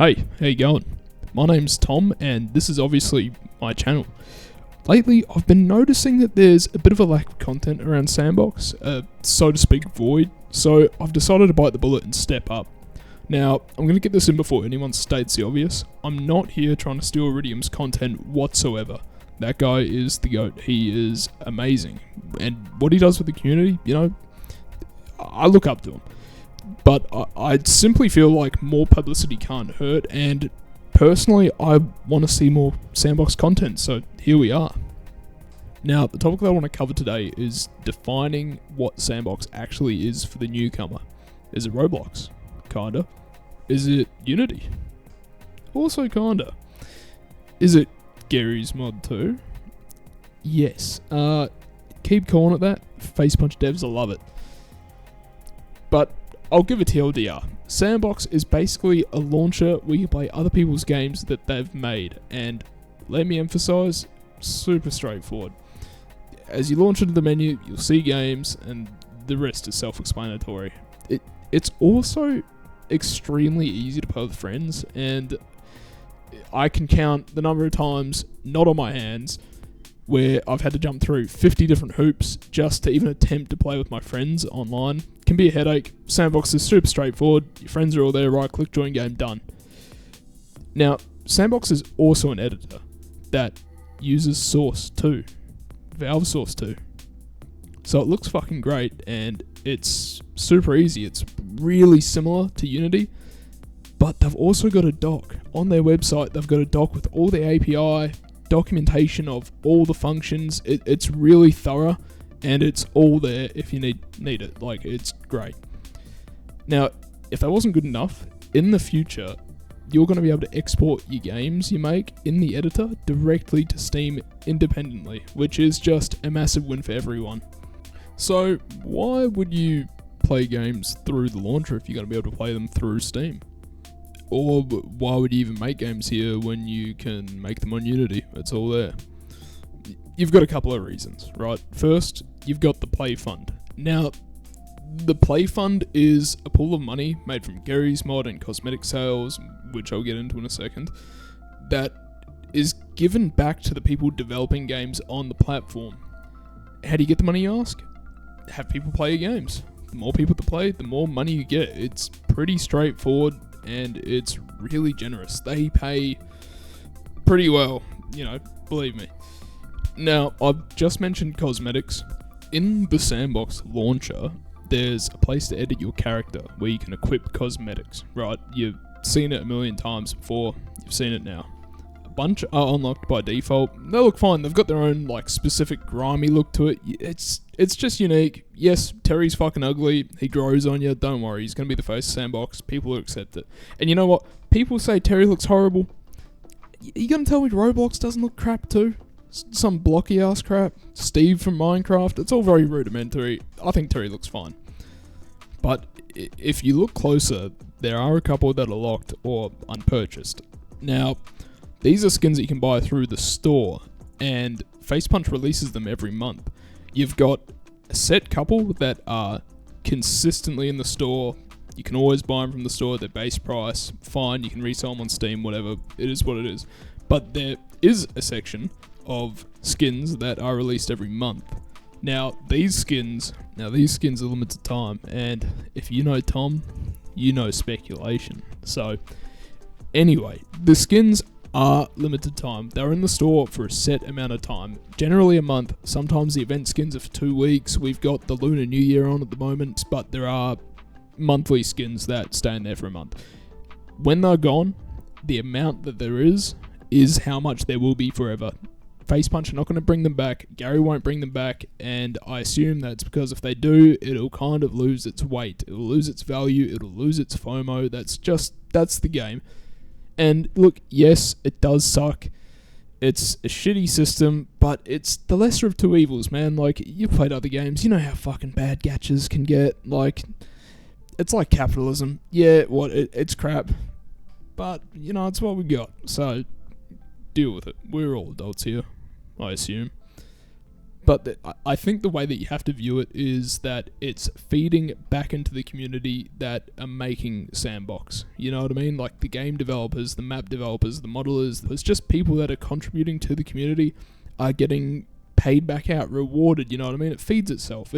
Hey, how you going? My name's Tom, and this is obviously my channel. Lately, I've been noticing that there's a bit of a lack of content around Sandbox, so to speak void, so I've decided to bite the bullet and step up. Now, I'm going to get this in before anyone states the obvious. I'm not here trying to steal Iridium's content whatsoever. That guy is the GOAT. He is amazing. And what he does with the community, I look up to him. But I simply feel like more publicity can't hurt, and personally, I want to see more Sandbox content, so here we are. Now, the topic that I want to cover today is defining what Sandbox actually is for the newcomer. Is it Roblox? Kinda. Is it Unity? Also kinda. Is it Gary's Mod 2? Yes. Keep calling it that. Facepunch devs, I love it. But I'll give a TLDR. Sandbox is basically a launcher where you play other people's games that they've made, and let me emphasize, super straightforward. As you launch into the menu, you'll see games, and the rest is self-explanatory. It's also extremely easy to play with friends, and I can count the number of times, not on my hands, where I've had to jump through 50 different hoops just to even attempt to play with my friends online. Can be a headache. Sandbox is super straightforward. Your friends are all there, right click, join game, done. Now, Sandbox is also an editor that uses Source 2, Valve Source 2. So it looks fucking great, and it's super easy. It's really similar to Unity, but they've also got a doc. On their website, they've got a doc with all the API, documentation of all the functions. It's really thorough, and it's all there if you need it. Like, it's great. Now, if that wasn't good enough, in the future, you're going to be able to export your games you make in the editor directly to Steam independently, which is just a massive win for everyone. So, why would you play games through the launcher if you're going to be able to play them through Steam? Or why would you even make games here when you can make them on Unity? It's all there. You've got a couple of reasons, right? First, you've got the Play Fund. Now, the Play Fund is a pool of money made from Gary's Mod and cosmetic sales, which I'll get into in a second, that is given back to the people developing games on the platform. How do you get the money, you ask? Have people play your games. The more people that play, the more money you get. It's pretty straightforward, and it's really generous. They pay pretty well, believe me. Now, I've just mentioned cosmetics. In the Sandbox launcher, there's a place to edit your character where you can equip cosmetics, right? You've seen it a million times before, you've seen it now. A bunch are unlocked by default. They look fine, they've got their own specific grimy look to it. It's just unique. Yes, Terry's fucking ugly, he grows on you, don't worry, he's going to be the face of Sandbox, people will accept it. And you know what? People say Terry looks horrible. You gonna tell me Roblox doesn't look crap too? Some blocky ass crap? Steve from Minecraft? It's all very rudimentary. I think Terry looks fine. But if you look closer, there are a couple that are locked or unpurchased. Now, these are skins that you can buy through the store, and Facepunch releases them every month. You've got a set couple that are consistently in the store. You can always buy them from the store at their base price. Fine, you can resell them on Steam, whatever. It is what it is. But there is a section of skins that are released every month. Now, these skins are limited time, and if you know Tom, you know speculation. So, anyway, the skins are limited time. They're in the store for a set amount of time, generally a month. Sometimes the event skins are for 2 weeks. We've got the Lunar New Year on at the moment, but there are monthly skins that stay in there for a month. When they're gone, the amount that there is how much there will be forever. Facepunch are not going to bring them back, Gary won't bring them back, and I assume that's because if they do, it'll kind of lose its weight, it'll lose its value, it'll lose its FOMO. That's the game. And look, yes, it does suck. It's a shitty system, but it's the lesser of two evils, man. You played other games, you know how fucking bad gachas can get. It's like capitalism. Yeah, it's crap. But, it's what we got. So, deal with it. We're all adults here, I assume. But I think the way that you have to view it is that it's feeding back into the community that are making Sandbox. You know what I mean? Like the game developers, the map developers, the modelers. It's just people that are contributing to the community are getting paid back out, rewarded. You know what I mean? It feeds itself.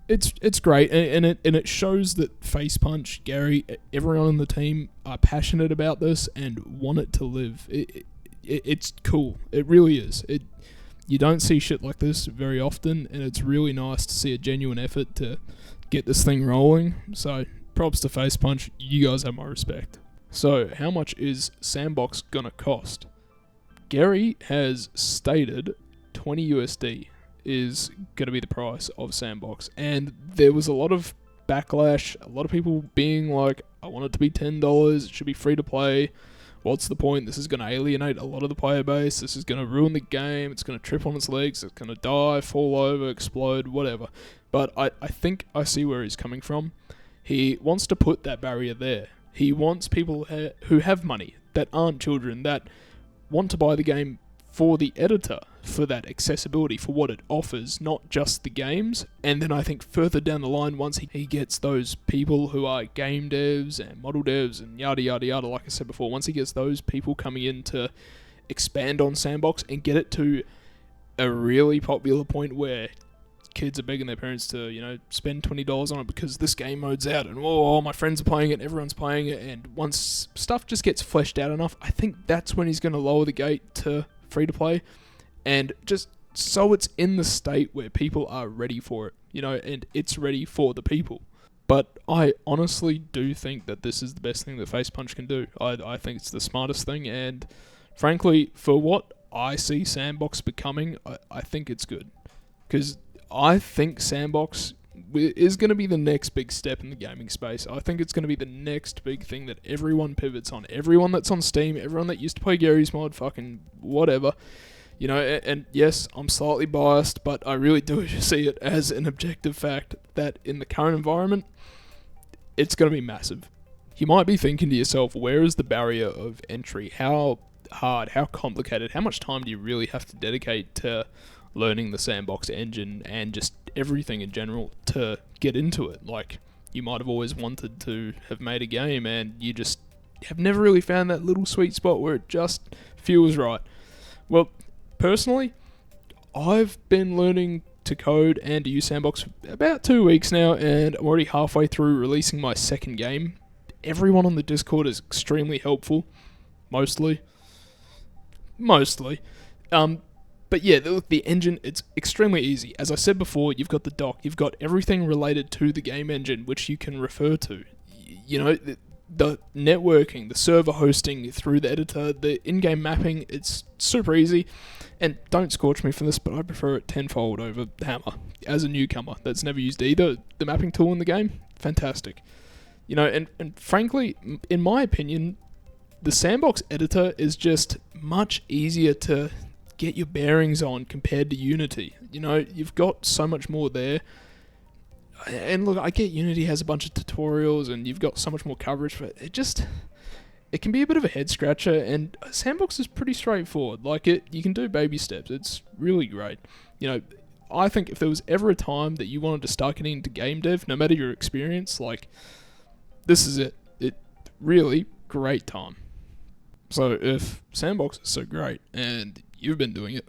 It's great, and it shows that Face Punch, Gary, everyone on the team are passionate about this and want it to live. It's cool. It really is. You don't see shit like this very often, and it's really nice to see a genuine effort to get this thing rolling. So, props to Face Punch. You guys have my respect. So, how much is Sandbox gonna cost? Gary has stated 20 USD is gonna be the price of Sandbox, and there was a lot of backlash, a lot of people being like, I want it to be $10, it should be free to play. What's the point? This is going to alienate a lot of the player base. This is going to ruin the game. It's going to trip on its legs. It's going to die, fall over, explode, whatever. But I think I see where he's coming from. He wants to put that barrier there. He wants people who have money, that aren't children, that want to buy the game for the editor, for that accessibility, for what it offers, not just the games. And then I think further down the line, once he gets those people who are game devs and model devs and yada yada yada, like I said before, once he gets those people coming in to expand on Sandbox and get it to a really popular point where kids are begging their parents to, spend $20 on it because this game mode's out and my friends are playing it, everyone's playing it, and once stuff just gets fleshed out enough, I think that's when he's going to lower the gate to free to play, and just so it's in the state where people are ready for it, and it's ready for the people. But I honestly do think that this is the best thing that Face Punch can do. I think it's the smartest thing, and frankly, for what I see Sandbox becoming, I think it's good. Because I think Sandbox is going to be the next big step in the gaming space. I think it's going to be the next big thing that everyone pivots on. Everyone that's on Steam, everyone that used to play Gary's mod, fucking whatever. And yes, I'm slightly biased, but I really do see it as an objective fact that in the current environment, it's going to be massive. You might be thinking to yourself, where is the barrier of entry? How hard, how complicated, how much time do you really have to dedicate to learning the Sandbox engine and just everything in general to get into it? Like, you might have always wanted to have made a game and you just have never really found that little sweet spot where it just feels right. Well, personally, I've been learning to code and to use Sandbox for about 2 weeks now, and I'm already halfway through releasing my second game. Everyone on the Discord is extremely helpful. Mostly. But yeah, the engine, it's extremely easy. As I said before, you've got the dock, you've got everything related to the game engine, which you can refer to. The networking, the server hosting through the editor, the in-game mapping, it's super easy. And don't scorch me for this, but I prefer it tenfold over Hammer. As a newcomer that's never used either, the mapping tool in the game, fantastic. And frankly, in my opinion, the Sandbox editor is just much easier to get your bearings on compared to Unity. You've got so much more there. And look, I get Unity has a bunch of tutorials and you've got so much more coverage, but it can be a bit of a head scratcher, and Sandbox is pretty straightforward. Like, you can do baby steps. It's really great. I think if there was ever a time that you wanted to start getting into game dev, no matter your experience, like, this is it. It really great time. So if Sandbox is so great and you've been doing it,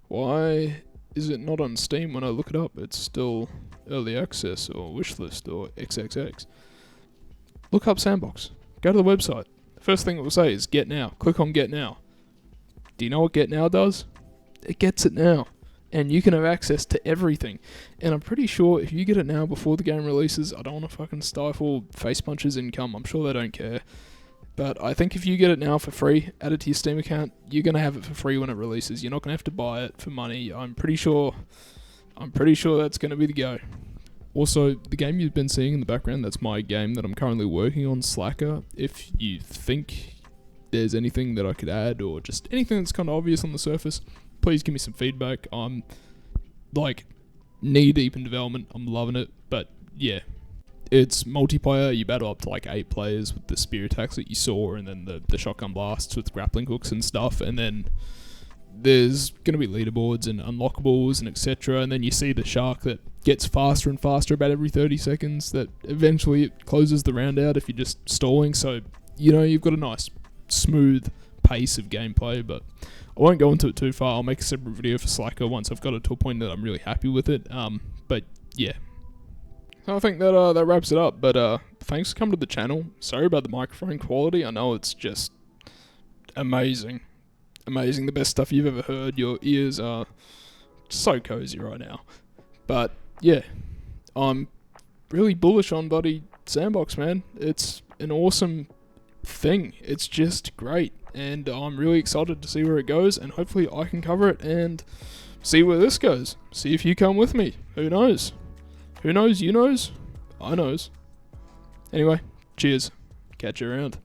why is it not on Steam when I look it up? It's still early access or wishlist or XXX. Look up Sandbox. Go to the website. The first thing it will say is Get Now. Click on Get Now. Do you know what Get Now does? It gets it now. And you can have access to everything. And I'm pretty sure if you get it now before the game releases, I don't want to fucking stifle Face Punch's income. I'm sure they don't care. But I think if you get it now for free, add it to your Steam account, you're going to have it for free when it releases. You're not going to have to buy it for money. I'm pretty sure that's going to be the go. Also, the game you've been seeing in the background, that's my game that I'm currently working on, Slacker. If you think there's anything that I could add or just anything that's kind of obvious on the surface, please give me some feedback. I'm knee deep in development. I'm loving it. But yeah, it's multiplayer. You battle up to 8 players with the spear attacks that you saw, and then the shotgun blasts with grappling hooks and stuff. And then there's going to be leaderboards and unlockables and etc. And then you see the shark that gets faster and faster about every 30 seconds, that eventually it closes the round out if you're just stalling. So, you've got a nice, smooth pace of gameplay, but I won't go into it too far. I'll make a separate video for Slacker once I've got it to a point that I'm really happy with it. But yeah. So I think that wraps it up, but thanks for coming to the channel. Sorry about the microphone quality. I know it's just amazing. Amazing, the best stuff you've ever heard. Your ears are so cozy right now. But yeah, I'm really bullish on bloody Sandbox, man. It's an awesome thing. It's just great, and I'm really excited to see where it goes, and hopefully I can cover it and see where this goes. See if you come with me. Who knows? Who knows? You knows? I knows. Anyway, cheers. Catch you around.